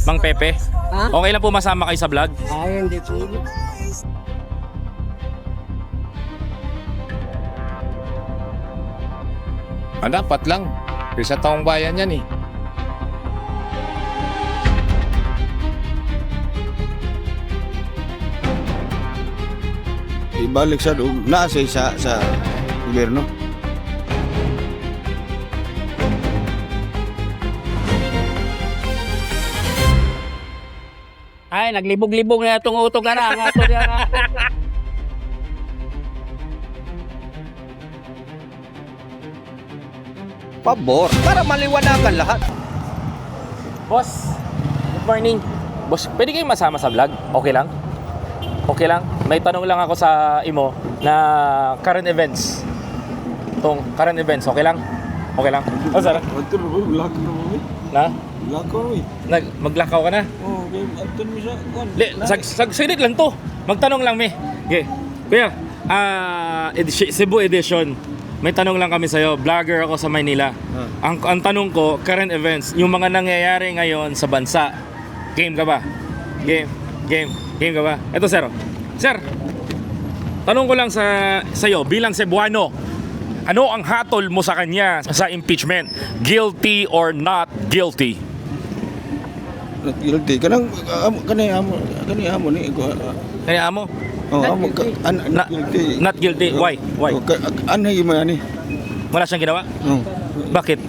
Mang Pepe? Ha? Okay lang po masama kayo sa vlog? Ay, hindi po. Dapat lang. Sa taong bayan yan eh. Ibalik sa nasa sa gobyerno. Ay, naglibog-libog na itong uto ka na. Nga ito na. Pabor para maliwanagan lahat. Boss, good morning. Boss, pwede kayong masama sa vlog? Okay lang? Okay lang? May tanong lang ako sa imo na current events. Tong current events, okay lang? Okay lang? Oh, sir? Na? Maglakaw ka na? Saglit lang to. Magtanong lang, me. Okay. Kuya, Cebu edition. May tanong lang kami sa'yo. Vlogger ako sa Maynila. Ang tanong ko, current events, yung mga nangyayari ngayon sa bansa. Game ka ba? Game ka ba? Ito, sir. Sir, tanong ko lang sa'yo, bilang Cebuano, ano ang hatol mo sa kanya sa impeachment? Guilty or not guilty? Not guilty. Kanay amo ni ko. Kaya mo? Amo guilty. Not guilty. Why? Ano yung ani? Wala siyang ginawa? Bakit?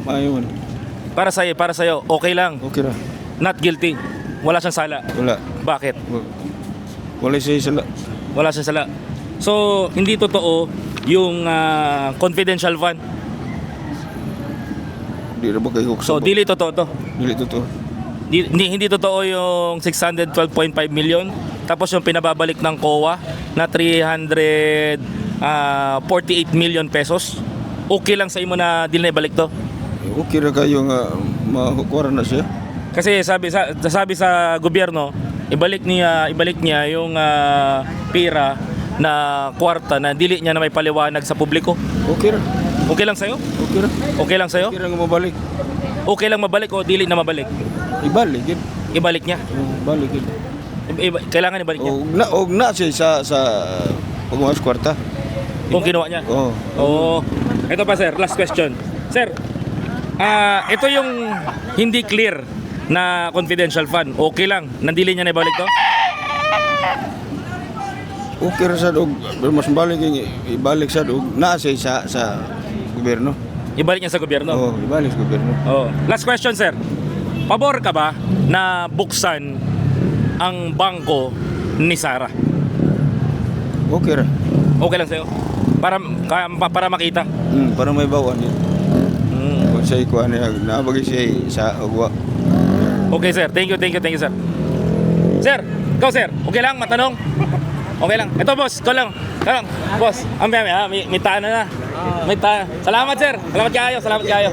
Maayon. Para sa'yo, okay lang. Okay ra. Not guilty. Wala siyang sala. Wala. Bakit? Wala siya sala. Wala siyang sala. So, hindi totoo yung confidential fund. Di ra ba kayo So, dili totoo to. Dili to. Hindi totoo yung 612.5 million. Tapos yung pinababalik ng COA na 348 million pesos. Okay lang sa imo na dili na ibalik to? Okay ra kayo nga mahukuran na siya. Kasi sabi sa gobyerno, ibalik niya yung pira na kwarta na dili niya na may paliwanag sa publiko. Okay ra. Okay lang sa'yo? Okay ra. Okay lang sa'yo? Okay ra nga mabalik. Okay lang mabalik o dili na mabalik? Ibalik gid. Ibalik niya? Balik gid. Kailangan ibalik niya? Og na siya sa pagmamas kwarta. Kung ginawa niya? Oo. Oo. Ito pa, sir, last question. Sir, ito yung hindi clear na confidential fund. Okay lang. Nandili niya na ibalik to? Okay ra sa og mas ibalik sa og na siya sa gobyerno. Ibalik niya sa gobyerno? Oo, ibalik sa gobyerno. Oh. Last question, sir. Pabor ka ba na buksan ang bangko ni Sara? Okay ra. Okay lang sa'yo? Para makita? Para may bawan din. Kung siya ikuha niya, naabagay siya sa agwa. Okay, sir. Thank you, sir. Sir, ikaw, sir. Okay lang, matanong? Okay lang. Ito, boss. Ikaw lang. Boss, may taan na. May taan. Salamat, sir. Salamat kayo.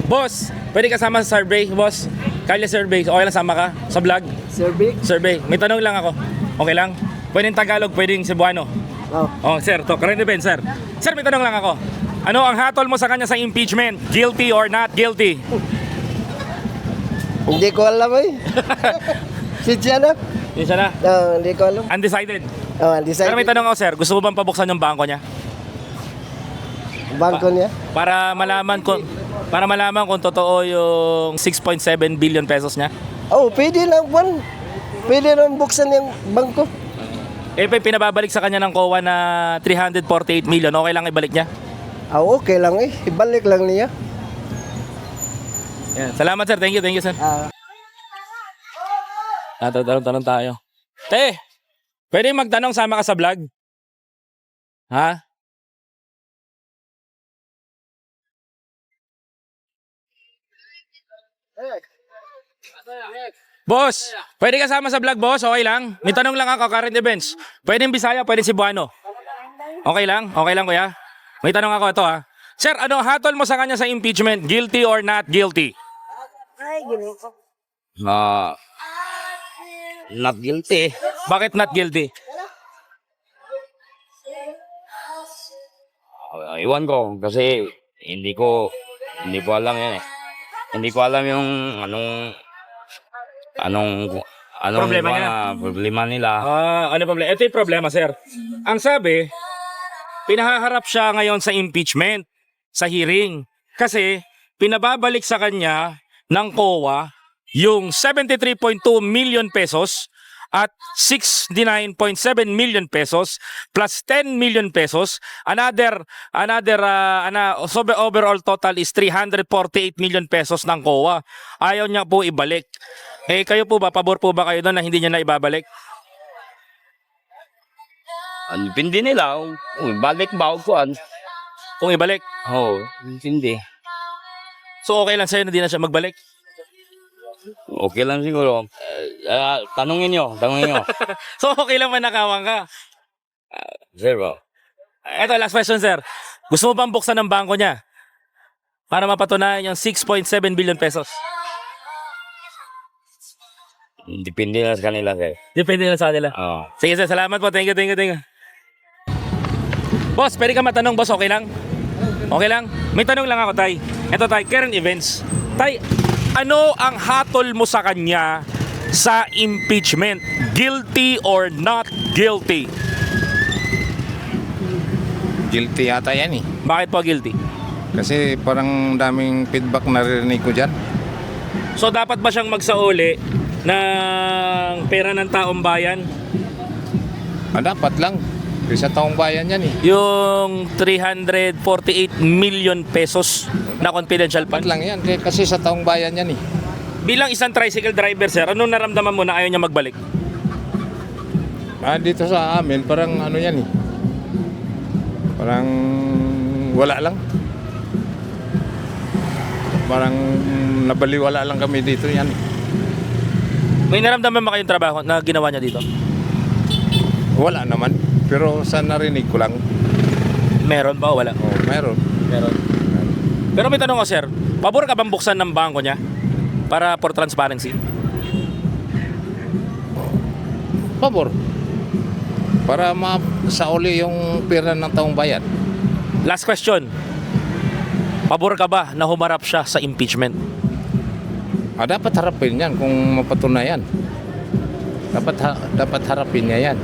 Boss, pwede kasama sa survey, boss? Kalye survey, okay lang sama ka sa vlog? Survey. May tanong lang ako. Okay lang? Pwedeng Tagalog, pwedeng Cebuano. Oh, sir, to current event, sir. Sir, may tanong lang ako. Ano ang hatol mo sa kanya sa impeachment? Guilty or not guilty? Hindi ko alam eh. Si Tiana? Yun siya na. Hindi ko alam. Undecided. Undecided. Pero may tanong ako, sir. Gusto mo bang pabuksan yung bangko niya? Bangko niya? Para malaman kung totoo yung 6.7 billion pesos niya. Pwede lang po. Pwede lang buksan yung bangko. Pinababalik sa kanya ng COA na 348 million. Okay lang ibalik niya? Okay lang eh. Ibalik lang niya. Yeah. Salamat, sir. Thank you, sir. Tanong tayo. Te, pwede magtanong, sama ka sa vlog? Ha? Boss, pwede kasama sa vlog, boss? Okay lang? May tanong lang ako, current events. Pwedeng Bisaya, pwedeng Cebuano. Okay lang? Okay lang, kuya? May tanong ako ito, ha? Sir, ano hatol mo sa kanya sa impeachment? Guilty or not guilty? Not guilty. Bakit not guilty? Iwan ko kasi hindi ko alam yan eh. Hindi ko alam yung anong Problema niya? problema nila. Ano problema? Ito yung problema, sir. Ang sabi, pinahaharap siya ngayon sa impeachment, sa hearing. Kasi, pinababalik sa kanya ng COA yung 73.2 million pesos at 69.7 million pesos plus 10 million pesos. So overall total is 348 million pesos ng COA. Ayaw niya po ibalik. Eh kayo po ba, pabor po ba kayo doon na hindi niya na ibabalik? Pindi nila. Balik ba ko? Kung ibalik. Oo, hindi. So okay lang sa'yo na di na siya magbalik? Okay lang siguro. Tanungin nyo. So okay lang manakawan ka? Sir, bro. Eto, last question, sir. Gusto mo bang buksan ng bangko niya para mapatunayan yung 6.7 billion pesos? Depende na sa kanila, sir. Depende na sa kanila. Oo. Sige, sir. Salamat po. Thank you. Boss, pwede ka matanong, boss. Okay lang? Okay lang? May tanong lang ako, Tay. Ito, Tay. Current events. Tay, ano ang hatol mo sa kanya sa impeachment? Guilty or not guilty? Guilty yata yan eh. Bakit po guilty? Kasi parang daming feedback naririnig ko dyan. So, dapat ba siyang magsauli ng pera ng taong bayan? Dapat lang. Sa taong bayan yan eh. Yung 348 million pesos na confidential Dapat fund. lang yan. Kasi sa taong bayan yan eh. Bilang isang tricycle driver, sir, anong naramdaman mo na ayaw niya magbalik? Dito sa amin, parang ano yan eh. Parang wala lang. Parang nabaliwala lang kami dito yan eh. May naramdaman ba kayong trabaho na ginawa niya dito? Wala naman. Pero sa narinig ko lang. Meron ba o wala? Oh, meron. Meron. Pero may tanong ko, sir. Pabor ka bang buksan ng bangko niya para for transparency? Pabor. Para masauli yung pera ng taong bayan. Last question. Pabor ka ba na humarap siya sa impeachment? Dapat harapin yan kung mapatunayan. Dapat harapin niya yan.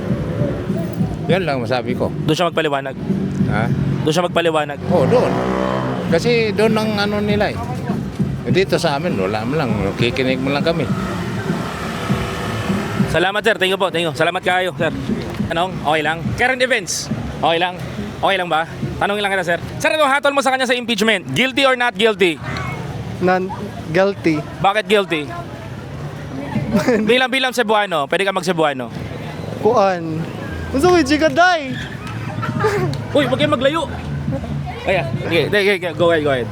Yan lang masabi ko. Doon siya magpaliwanag. Ha? Doon siya magpaliwanag. Oh, doon. Kasi doon ang ano nila eh. Dito sa amin, wala mo lang. Kikinig mo lang kami. Salamat, sir. Thank you po. Thank you. Salamat kayo, sir. Anong? Okay lang? Current events? Okay lang? Okay lang ba? Tanongin lang kita, sir. Sir, ano hatol mo sa kanya sa impeachment? Guilty or not guilty? Guilty. Bakit guilty? Bilang Cebuano, pwede ka mag-Cebuano. Kuan. Unsa may jigaday? Uy, wag kayong maglayo. Kaya, okay, go ahead.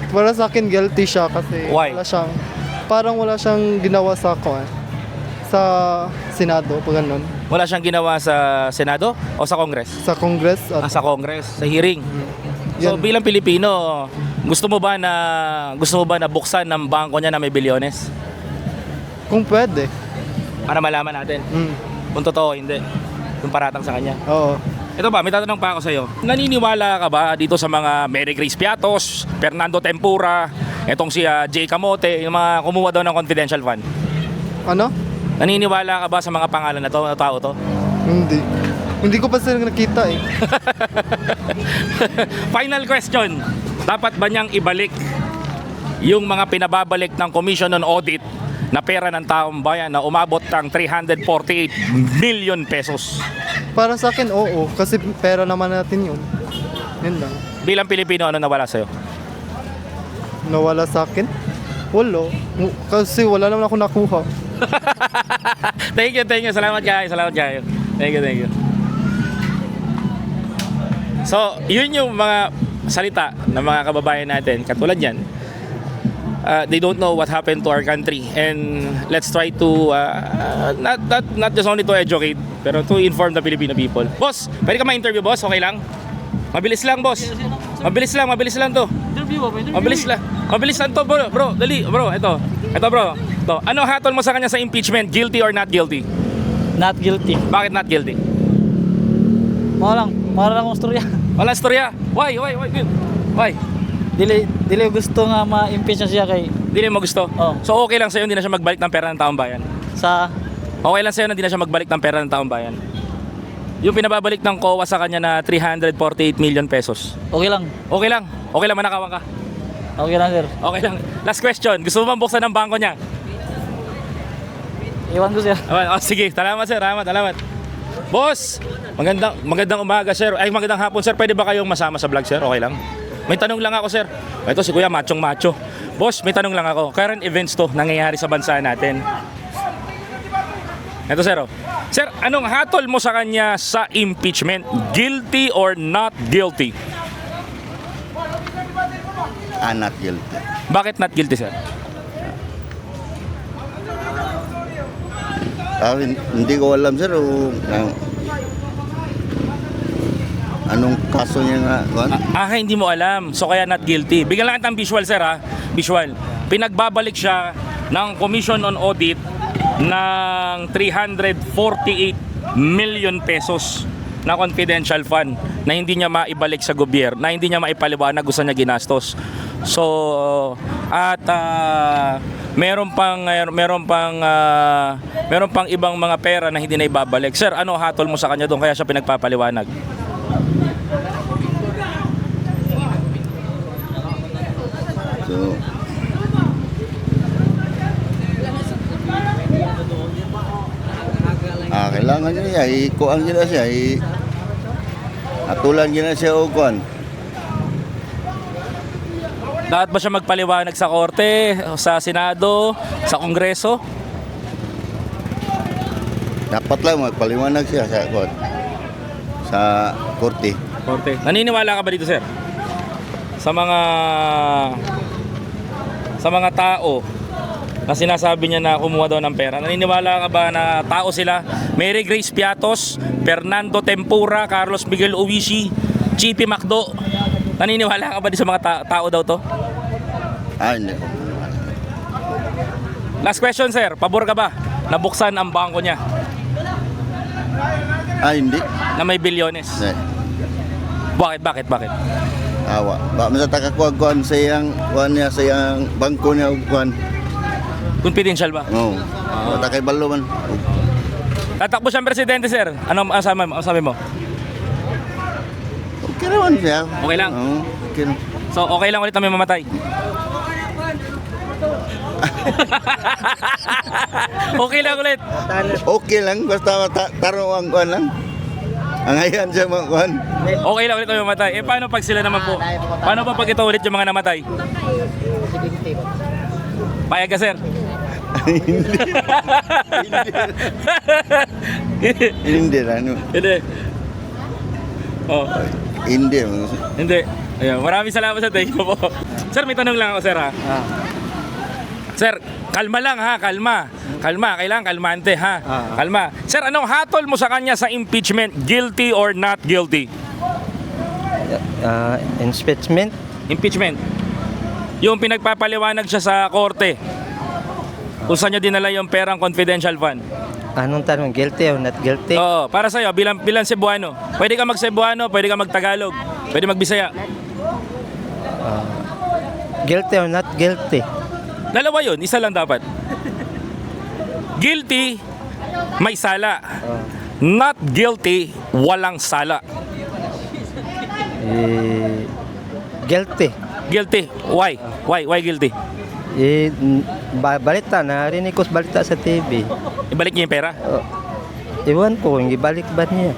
Para sa akin guilty siya kasi Why? wala siyang ginawa sa kuan. Sa Senado, pag ganun. Wala siyang ginawa sa Senado o sa Congress? Sa Congress at Sa Congress, sa hearing. So Yan. bilang Pilipino, gusto mo ba na buksan ng bangko niya na may bilyones? kung pwede. Para malaman natin kung totoo o hindi. Yung paratang sa kanya. Oo. Ito ba, may tatanong pa ako sa'yo. Naniniwala ka ba dito sa mga Mary Grace Piatos, Fernando Tempura, etong si Jay Camote, yung mga kumuha daw ng confidential fund? Ano? Naniniwala ka ba sa mga pangalan na to, na tao to? Hindi. Hindi ko pa sila nakita eh. Final question. Dapat ba niyang ibalik yung mga pinababalik ng Commission on Audit na pera ng taong bayan na umabot ng 348 million pesos? Para sa akin, oo. Kasi pera naman natin yun. Yun lang. Bilang Pilipino, ano nawala sa'yo? Nawala sa akin? Wala. Kasi wala naman ako nakuha. Thank you. Salamat kayo. Thank you. So, yun yung mga salita ng mga kababayan natin. Katulad yan. They don't know what happened to our country, and let's try to not just only to educate, pero to inform the Filipino people. Boss, pwede ka ma-interview, boss? Okay lang? Mabilis lang, boss. Mabilis lang to. Mabilis lang to, bro. Dali, bro. Ito, bro. Ito. Ano hatol mo sa kanya sa impeachment? Guilty or not guilty? Not guilty. Bakit not guilty? Mo lang, Para akong storya. Wala storya. Why? Why? Dili gusto nga ma-impeach na siya kay Hindi mo gusto? Oo. So okay lang sa'yo, hindi na siya magbalik ng pera ng taong bayan? sa Okay lang sa'yo na hindi na siya magbalik ng pera ng taong bayan? Yung pinababalik ng COA sa kanya na 348 million pesos. okay lang. Okay lang. Okay lang, manakawan ka. Okay lang, sir. Okay lang. Last question. Gusto mo bang buksan ng bangko niya? Iwan ko siya. Oh, sige. Salamat, sir. Salamat. Boss, magandang umaga, sir. Ay, magandang hapon, sir. Pwede ba kayong masama sa vlog, sir? Okay lang. May tanong lang ako, sir. Ito si Kuya, machong macho. Boss, may tanong lang ako. Current events to, nangyayari sa bansa natin. Ito, sir. Sir, anong hatol mo sa kanya sa impeachment? Guilty or not guilty? Not guilty. Bakit not guilty, sir? Hindi ko alam, sir, anong kaso niya nga. Hindi mo alam. So kaya not guilty. Bigyan lang kitang visual, sir, ha? Visual. Pinagbabalik siya ng Commission on Audit ng 348 million pesos na confidential fund na hindi niya maibalik sa gobyerno, na hindi niya maipaliwanag gusto niya ginastos. So at meron pang ibang mga pera na hindi na ibabalik. Sir, ano hatol mo sa kanya doon kaya siya pinagpapaliwanag? So, kailangan niya, ikuan niya siya, atulan niya siya o kuan. Dapat ba siya magpaliwanag sa korte, sa Senado, sa Kongreso? Dapat lang magpaliwanag siya sa kuan, sa korte. Korte. Naniniwala ka ba dito, sir? Sa mga tao na sinasabi niya na kumuha daw ng pera. Naniniwala ka ba na tao sila? Mary Grace Piatos, Fernando Tempura, Carlos Miguel Uwishi, Chippy Macdo. Naniniwala ka ba di sa mga tao daw to? Hindi. Last question, sir. Pabor ka ba na buksan ang bangko niya Hindi. na may bilyones? Bakit? Awa. Ba masataka kuan sa iyang kuan niya, sa iyang bangko niya og kuan. Confidential ba? Oo. Wala kay balo man. Tatakbo siyang presidente, sir. Ano sabi mo? Okay naman siya. Okay lang? Oo. Okay. So, okay lang ulit na may mamatay? Okay lang ulit. Okay lang basta tarong ang kuan lang. Ang ayan siya mga kuan. Okay lang ulit na may mamatay. Paano pag sila naman po? Paano pa pag ito ulit yung mga namatay? Payag ka, sir? Hindi ano. Hindi. Oh, hindi. Ayun, maraming salamat sa thank you po. Sir, may tanong lang ako, sir, ha? Sir, kalma lang, ha? Kalma. Kailangan kalmante, ha? Kalma. Sir, anong hatol mo sa kanya sa impeachment? Guilty or not guilty? Impeachment? Impeachment. Yung pinagpapaliwanag siya sa korte kung saan niya dinala yung perang confidential fund. Anong tanong? Guilty or not guilty? Oo, para sa'yo, bilang Cebuano. Pwede ka mag-Cebuano, pwede ka mag-Tagalog, pwede mag-Bisaya. Guilty or not guilty? Dalawa yun, isa lang dapat. Guilty, may sala. Not guilty, walang sala. Guilty. Guilty. Why? Why guilty? Balita, narinig ko balita sa TV. Ibalik niya yung pera? Iwan ko kung ibalik ba niya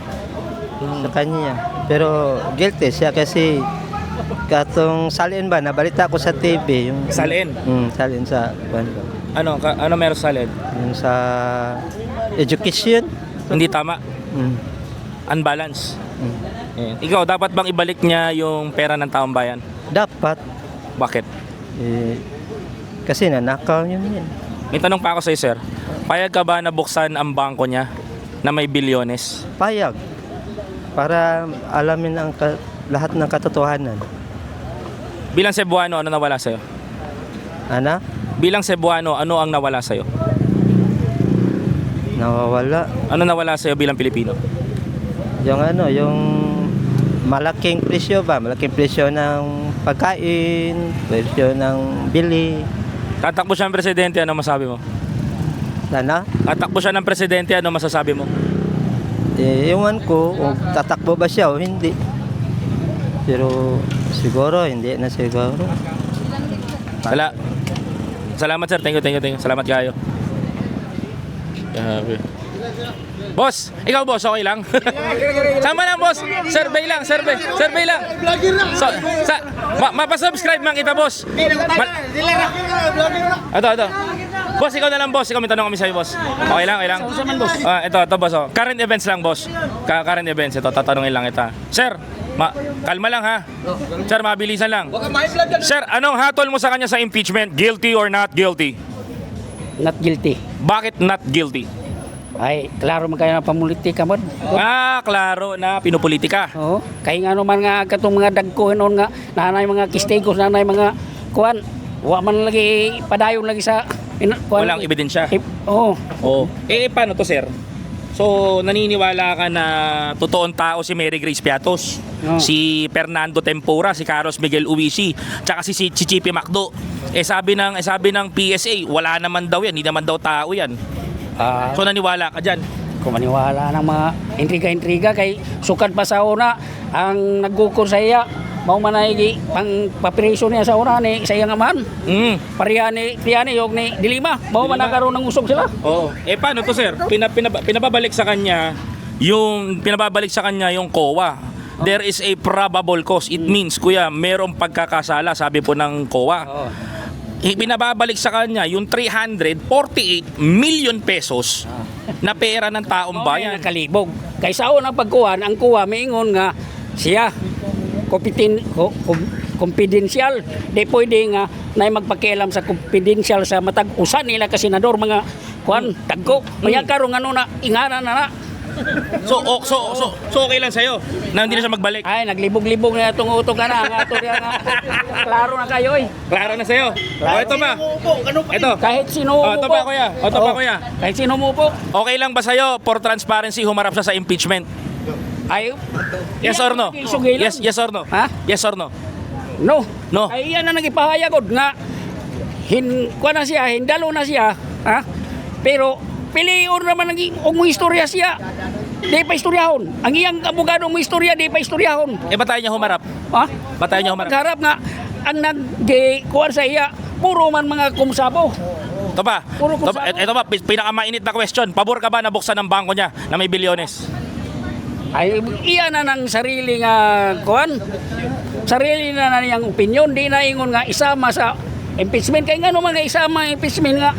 sa kanya. Pero guilty siya kasi katong salin ba, nabalita ko sa TV. Yung, Salin? Salin sa Ano meron sa salin? yung sa education. Hindi tama. Unbalance. Ayan. Ikaw, dapat bang ibalik niya yung pera ng taong bayan? Dapat. Bakit? Kasi nanakaw niya yan. May tanong pa ako sa'yo, sir. Payag ka ba na buksan ang bangko niya na may bilyones? Payag. Para alamin ang lahat ng katotohanan. Bilang Cebuano, ano nawala sa'yo? Ana? Bilang Cebuano, ano ang nawala sa'yo? Nawawala. Ano nawala sa'yo bilang Pilipino? Yung malaking presyo ba? Malaking presyo ng pagkain, presyo ng bili. Tatakbo siya ng presidente, ano masabi mo? Sana, Tatakbo siya ng presidente, ano masasabi mo? iwan ko kung tatakbo ba siya o hindi. Pero siguro, hindi na siguro. Salamat sir, thank you. Salamat kayo. Grabe. Boss, ikaw boss, okay lang? Sama lang boss, survey lang. So, mapasubscribe man kita boss. Ito. Boss, ikaw na lang boss, ikaw may tanong kami sa'yo boss. Okay lang? Ito boss, oh. Current events lang boss. Current events, ito, tatanungin lang kita. Sir, kalma lang ha. Sir, mabilisan lang. Sir, anong hatol mo sa kanya sa impeachment? Guilty or not guilty? Not guilty. Bakit not guilty? Ay, klaro man kayo na pamulitika mo. Klaro na pinupolitika. Oo. Kaya nga naman nga katong mga dagko noon nga nanay mga kistigos, nanay mga kuan. Wa man lagi padayon lagi sa kuan. Walang ebidensya. Oo. Oh. Paano to sir? So, naniniwala ka na totoong tao si Mary Grace Piatos, si Fernando Tempura, si Carlos Miguel Uwisi, tsaka si Chippy Macdo. Sabi ng PSA, wala naman daw yan, hindi naman daw tao yan. So naniwala ka dyan? Kung maniwala ng mga intriga-intriga kay sukad pa sa una ang naggukor sa iya. Mao man ay pang papriso niya sa una ni sa iyang amahan. Pareha ni yung ni Dilima. Mao man nagkaroon ng usog sila. Oo. Paano to sir? Pinababalik sa kanya yung COA. There is a probable cause. It means kuya, merong pagkakasala, sabi po ng COA. Pinababalik sa kanya yung 348 million pesos na pera ng taong bayan. Nakalibog. Kaysa unang pagkuhan, ang kuha maingon nga siya confidential. Di pwede nga na magpakialam sa confidential sa matag usan nila ka senador mga kuan tagko. Maya karon ano na ingana na. So okay lang sa'yo na hindi na siya magbalik? Ay, naglibog-libog na itong utog ka na. Ang ato niya nga. Klaro na kayo eh. Klaro na sa'yo? Ito ba? Ito. Kahit sino mo Ito po. ba kuya? Ito ba kuya? Kahit sino mo po. Okay lang ba sa'yo for transparency humarap siya sa impeachment? Ay, Yes or no? Yes or no? Ha? Yes or no? No. No. Ay, yan na nagipahayagod nga. Kuha na siya, hindalo na siya. Ha? Pero, piliyon naman ang istorya siya. Di pa istoryahon. Ang iyang abogado mo istorya, di pa istoryahon. Batayan niya humarap. Ha? Batayan niya humarap. Magharap nga, ang nag-kuhan sa iya, puro man mga kumsabo. Ito ba? Puro ko sa- Ito ba? Pinakamainit na question. Pabor ka ba na buksan ang bangko niya na may bilyones? Ay, iya na ng sarili nga kuhan. Sarili na niyang opinion. Di na ingon nga isama sa impeachment. Kaya nga naman nga isama ang impeachment nga.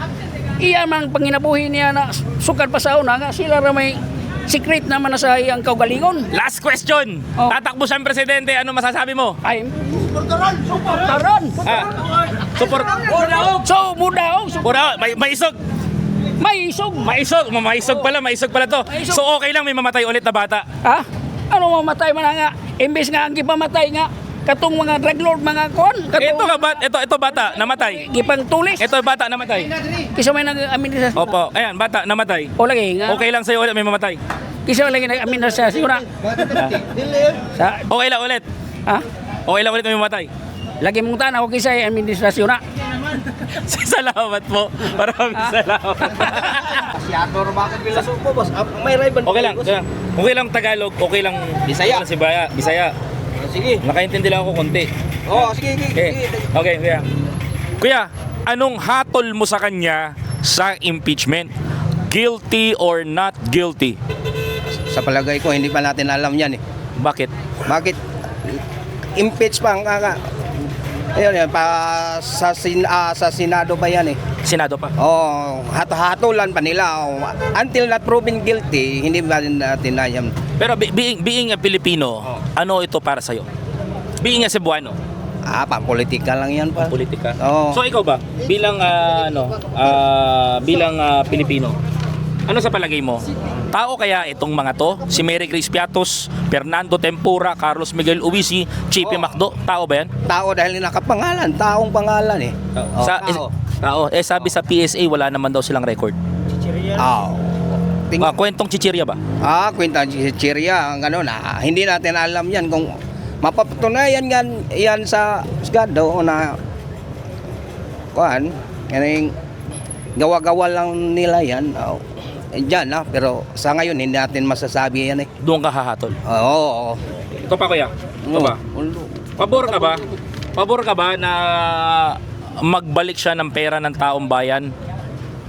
Iya man panginabuhi niya na sukad pa sa una nga sila na may secret naman na sa iyang kaugalingon. Last question. Oh. Tatakbo siyang presidente. Ano masasabi mo? Ay, suportaran! Support. So, mudaog! Pura, may isog. May isog! Maisog pala to. Maisog. So okay lang may mamatay ulit na bata. Ha? Ano mamatay man nga? Imbes nga ang gipamatay nga katong mga drug lord, mga kon. Ito bata namatay. Gipang tulis. Ito bata namatay. Kisa may nag-amin sa... Opo, ayan bata namatay. O lagi nga. Okay lang sa'yo ulit may mamatay. Kisa may lagi nag-amin na sa sigura. Sa... Okay lang ulit. Ha? Okay lang ulit may mamatay. Lagi mong tanaw kisa ay administrasyon na. Salamat po. Maraming salamat. Okay lang. Okay lang Tagalog, okay lang Bisaya. Bisaya. Sige. Nakaintindi lang ako konti. Sige. Okay, kuya. Kuya, anong hatol mo sa kanya sa impeachment? Guilty or not guilty? Sa palagay ko, hindi pa natin alam yan eh. Bakit? Bakit? Impeach pa ang ayun, sa Senado pa yan eh. Senado pa. Hatulan pa nila. Until not proven guilty, hindi ba natin alam. Pero being a Filipino, ano ito para sa'yo? Being a Cebuano, Pang-politika lang yan pa. politika. Oo. So ikaw ba, bilang Pilipino, ano sa palagay mo? Tao kaya itong mga to? Si Mary Grace Piatos, Fernando Tempura, Carlos Miguel Uwisi, Chippy Macdo, tao ba yan? Tao dahil nakapangalan, taong pangalan eh. Tao. Sabi sa PSA, wala naman daw silang record. Kwentong chichirya ba? Kwenta chichirya, ang ano na, hindi natin alam yan kung mapapatunayan yan sa Husgado na yung gawa-gawa lang nila yan. Diyan pero sa ngayon hindi natin masasabi yan eh. Doon ka hahatol. Oo. Ito pa kuya. Ito ba? Pabor ka ba? Pabor ka ba na magbalik siya ng pera ng taong bayan?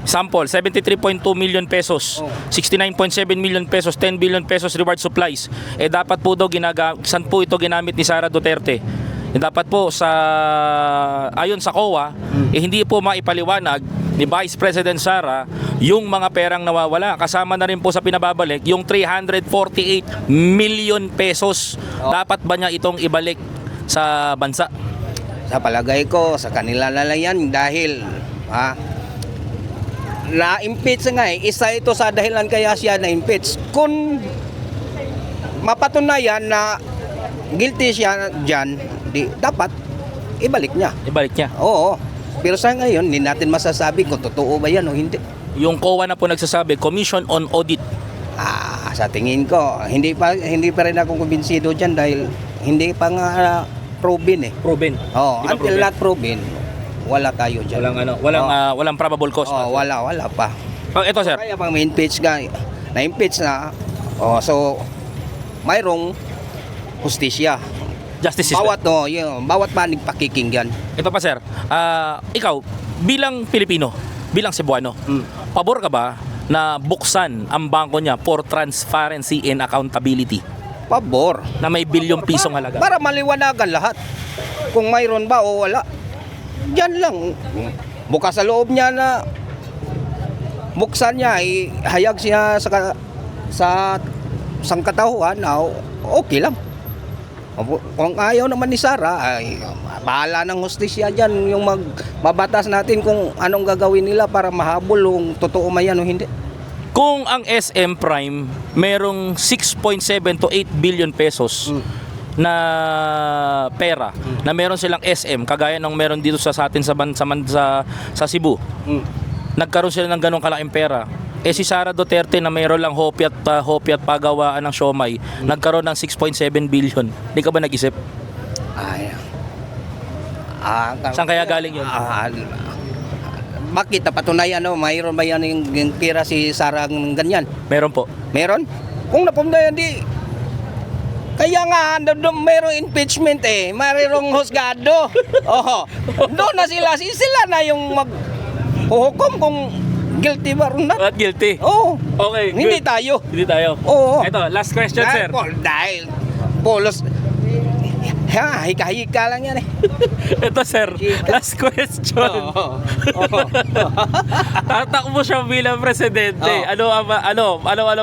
Sample, 73.2 million pesos, 69.7 million pesos, 10 billion pesos reward supplies. Dapat po daw saan po ito ginamit ni Sara Duterte? Dapat po ayon sa COA, hindi po maipaliwanag ni Vice President Sara yung mga perang nawawala. Kasama na rin po sa pinababalik yung 348 million pesos. Dapat ba niya itong ibalik sa bansa? Sa palagay ko, sa kanila na lang yan dahil na-impeach nga isa ito sa dahilan kaya siya na-impeach. Kung mapatunayan na guilty siya dyan, dapat ibalik niya. Ibalik niya. Oo. Pero sa ngayon, hindi natin masasabi kung totoo ba yan o hindi. Yung COA na po nagsasabi, Commission on Audit. Sa tingin ko, hindi pa rin ako kumbinsido dyan dahil hindi pa nga proven eh. Proven. Oo, Di ba until proven? not proven, wala tayo dyan. Walang probable cause. Wala pa. Ito sir. Kaya pang ma-impeach na-impeach na, so mayroong hustisya. Justice system. Bawat panig pakikinggan. Ito pa sir. Ikaw bilang Pilipino, bilang Cebuano, pabor ka ba na buksan ang bangko niya for transparency and accountability? Pabor. Na may bilyong pisong halaga. Para maliwanagan lahat. Kung mayroon ba o wala. Diyan lang. Bukas sa loob niya na buksan niya, hayag siya sa sangkatauhan, okay lang. Kung ayaw naman ni Sara, bahala ng hustisya dyan yung mabatas natin kung anong gagawin nila para mahabol kung totoo man yan o hindi. Kung ang SM Prime merong 6.7 to 8 billion pesos na pera na meron silang SM kagaya ng meron dito sa atin sa Cebu. Nagkaroon sila ng ganong kalaking pera. Si Sara Duterte na mayroon lang hopya at pagawaan ng siomay, nagkaroon ng 6.7 billion. Hindi ka ba nag-isip? Saan kaya galing yun? Bakit napatunayan mayroon ba yan yung pera si Sara ng ganyan? Meron po. Meron? Kung napatunayan kaya nga mayroong impeachment mayroong husgado. Doon na sila na yung maghuhukom kung guilty ba or not. Not guilty. Oo. Okay, Hindi good. tayo. Hindi tayo. Oo. Ito, last question sir. Dahil polos hika-hika lang yan Ito sir, last question. Tatakbo siya bilang presidente. Ano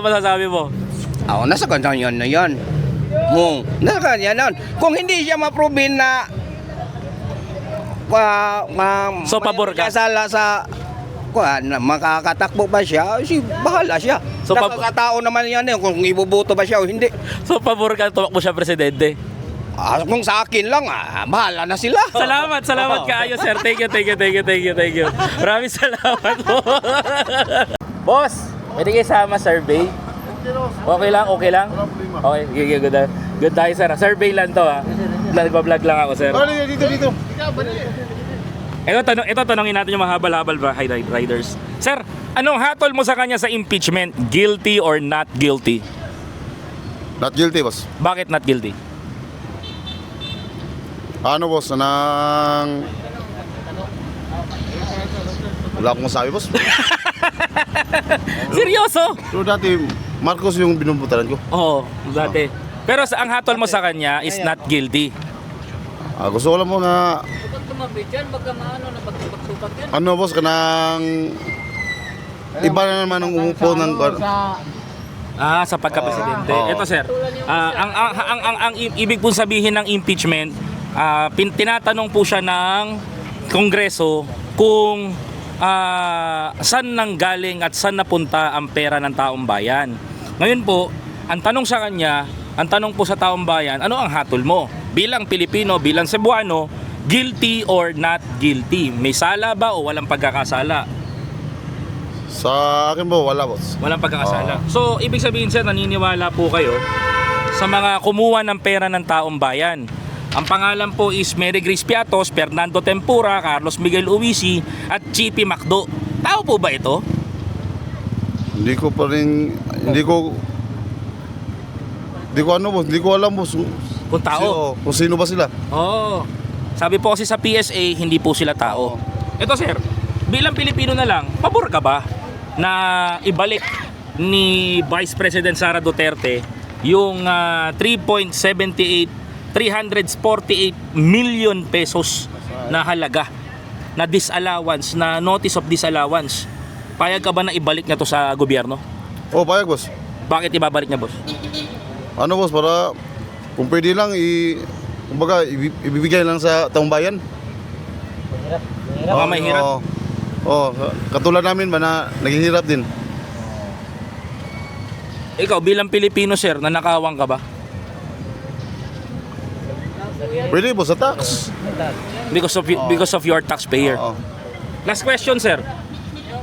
masasabi mo? Nasa kanya yan na yan. Nasa kanya yan. Kung hindi siya ma-prove na So, pabor ka? kasala sa makakatakbo ba siya, bahala siya. So, Nakakatao naman yan kung ibubuto ba siya o hindi. So pabor ka tumakbo siya presidente? Kung sa akin lang, bahala na sila. Salamat kaayo sir. Thank you. Maraming salamat po. Boss, pwede kayo sama survey? Okay lang? Okay, good tayo sir. Survey lang to Nagbablog lang ako sir. Dito. Ito tanongin natin yung mahabal-habal ba riders. Sir, anong hatol mo sa kanya sa impeachment? Guilty or not guilty? Not guilty, boss. Bakit not guilty? Boss? Wala akong masabi, boss. Seryoso? Pero dati, Marcos yung binubutaran ko. Oo, dati. Pero ang hatol mo sa kanya is not guilty. Gusto ko lang mo na... boss, kanang... Iba na naman ang umupo ng... Sa pagka-presidente. Ito sir, ang ibig pong sabihin ng impeachment, tinatanong po siya ng Kongreso kung saan nanggaling at saan napunta ang pera ng taong bayan. Ngayon po, ang tanong sa kanya, ang tanong po sa taong bayan, ano ang hatol mo? Bilang Pilipino, bilang Cebuano, guilty or not guilty? May sala ba o walang pagkakasala? Sa akin po, wala boss. Walang pagkakasala. So, ibig sabihin sir, naniniwala po kayo sa mga kumuha ng pera ng taong bayan. Ang pangalan po is Mary Grace Piatos, Fernando Tempura, Carlos Miguel Uwisi, at Chippy Macdo. Tao po ba ito? Hindi ko pa rin, hindi ko ano boss, hindi ko alam boss. Kung tao? Kung sino ba sila? Oo. Sabi po kasi sa PSA, hindi po sila tao. Ito sir, bilang Pilipino na lang, pabor ka ba na ibalik ni Vice President Sara Duterte yung 348 million pesos na halaga na disallowance, na notice of disallowance? Payag ka ba na ibalik niya to sa gobyerno? Oh, payag boss. Bakit ibabalik niya, boss? Ano boss, para kung pwede lang kumbaga ibibigay lang sa taong bayan. Mga may hirap. Katulad namin ba na naghihirap din. Ikaw bilang Pilipino sir, nanakawang ka ba? Pwede po sa tax. Because of your taxpayer. Oo. Last question sir.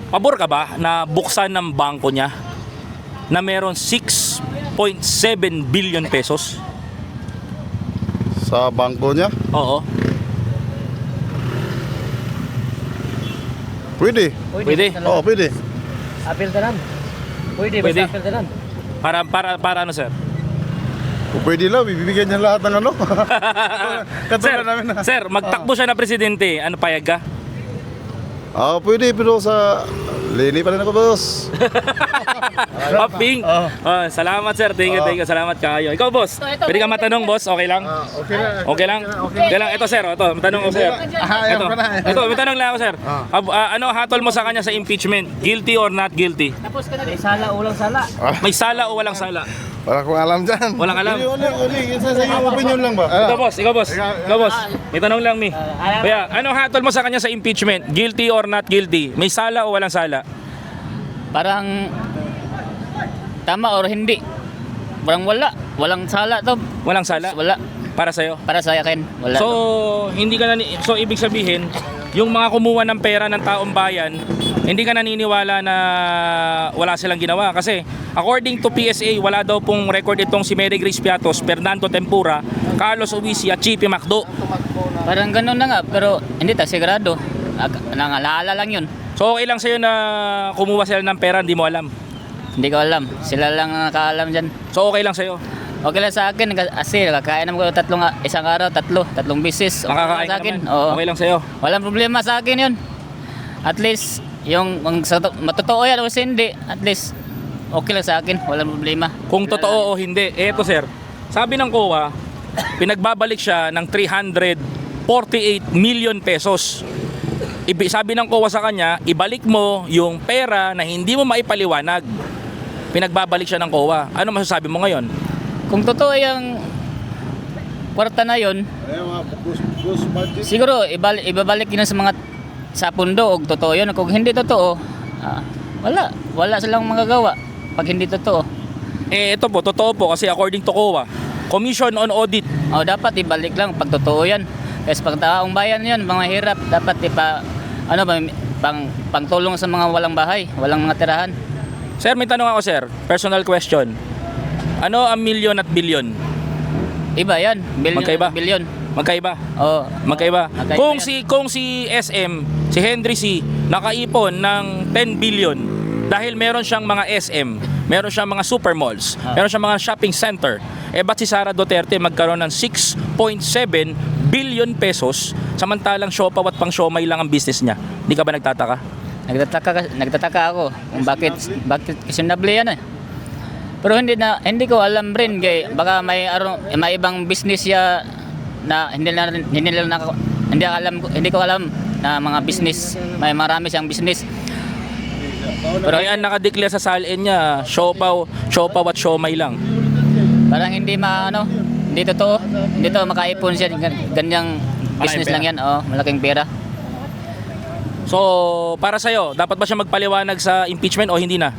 Pabor ka ba na buksan ng bangko niya na meron 6.7 billion pesos? Sa bangko niya? Oo. Pwede. Pwede. Oo, pwede. Apil tanan. Pwede, Pwede. apil tanan. Para ano sir? Kung pwede lang, bibigyan niya lahat ng ano. Sir, Katulad namin na. sir, magtakbo siya na presidente. Ano, payag ka? Pwede, pero sa Leni pa rin ako boss. Ping. Salamat sir. Thank you. Salamat kayo. Ikaw boss. Pwede ka matanong boss. Okay lang? Okay lang? Okay lang. Ito sir. Ito. Matanong ko sir. Ito. Matanong lang ako sir. Ano hatol mo sa kanya sa impeachment? Guilty or not guilty? May sala, ulang sala. May sala o walang sala? Wala akong alam dyan. Walang alam. Uli. Sa iyong opinion lang ba? Ikaw boss. May tanong lang mi. Kaya, ano hatol mo sa kanya sa impeachment? Guilty or not guilty? May sala o walang sala? Parang tama or hindi. Parang wala. Walang sala to. Walang sala? Wala. Para sa'yo? Para sa akin, wala. So, hindi ka so ibig sabihin, yung mga kumuha ng pera ng taong bayan, hindi ka naniniwala na wala silang ginawa kasi according to PSA, wala daw pong record itong si Mary Grace Piatos, Fernando Tempura, Carlos Uwisi at Chippy Macdo. Parang ganun na nga, pero hindi ta sigurado. Nangalaala lang yun. So okay lang sa'yo na kumuha sila ng pera, hindi mo alam? Hindi ko alam. Sila lang ang nakaalam dyan. So okay lang sa'yo? Okay lang sa akin kasi nakakain naman ko isang araw, tatlong bisis. Okay Makakain lang sa ka akin. naman? Oo. Okay lang sa'yo? Walang problema sa akin yun. At least, yung matotoo yan o hindi, at least, okay lang sa akin. Walang problema. Kung totoo o hindi, eto sir, sabi ng COA, pinagbabalik siya ng 348 million pesos. Sabi ng COA sa kanya, ibalik mo yung pera na hindi mo maipaliwanag. Pinagbabalik siya ng COA. Ano masasabi mo ngayon? Kung totoo yung kwarta na yun, siguro ibabalik yun sa mga sa pundo o totoo yun. Kung hindi totoo, wala silang magagawa pag hindi totoo. Ito po, totoo po kasi according to COA, Commission on Audit. Dapat ibalik lang pag totoo yan. Kasi pag taong bayan yan, mga hirap, dapat pangtulong sa mga walang bahay, walang mga tirahan. Sir, may tanong ako sir, personal question. Ano ang milyon at bilyon? Iba yan, Magkaiba? bilyon. Magkaiba? Oo. Magkaiba. Magkaiba Kung si SM, si Henry C, nakaipon ng 10 billion dahil meron siyang mga SM, meron siyang mga supermalls, meron siyang mga shopping center, ba't si Sara Duterte magkaroon ng 6.7 billion pesos samantalang siopaw at pang siomay lang ang business niya? Hindi ka ba nagtataka? Nagtataka ako kung bakit questionable yan eh. Pero hindi ko alam rin kay baka may ibang business ya na hindi ko alam na mga business, may marami siyang business. Pero yan nakadeclare sa salin niya, siopaw at siomay lang. Parang hindi totoo. Hindi to makaipon siya ganyang business lang yan. Malaking pera. So, para sa'yo, dapat ba siya magpaliwanag sa impeachment o hindi na?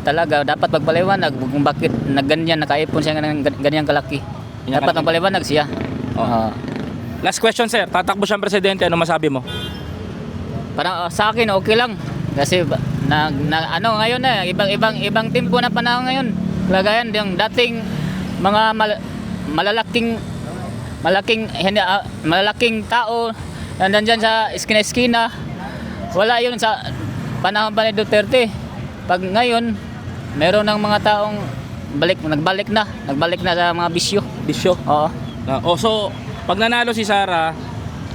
Talaga dapat magpaliwanag kung bakit nakaipon siya ng ganyang kalaki. Dapat magpaliwanag siya. Last question sir, tatakbo siyang presidente, ano masabi mo? Parang sa akin okay lang kasi ano ngayon na ibang tempo na panahon ngayon. Lagayan yung dating mga malalaking tao nandiyan sa eskina-eskina. Wala yun sa panahon pa ni Duterte. Pag ngayon, meron ng mga taong nagbalik na sa mga bisyo. Bisyo. Oo. So, pag nanalo si Sara,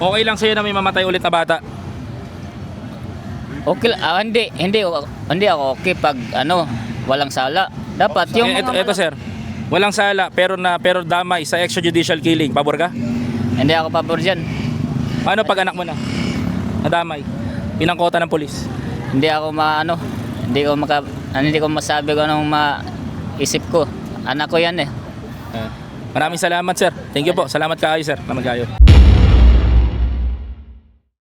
okay lang sa'yo na may mamatay ulit na bata? Okay, hindi ako okay pag walang sala. Dapat yung Ito sir, walang sala pero damay sa extrajudicial killing. Pabor ka? Hindi ako pabor diyan. Paano pag anak mo na? Nadamay. Pinangkota ng pulis. Hindi ko masabi kung anong maisip ko. Anak ko yan eh. Maraming salamat sir. Thank you po. Salamat kayo sir. Salamat kayo.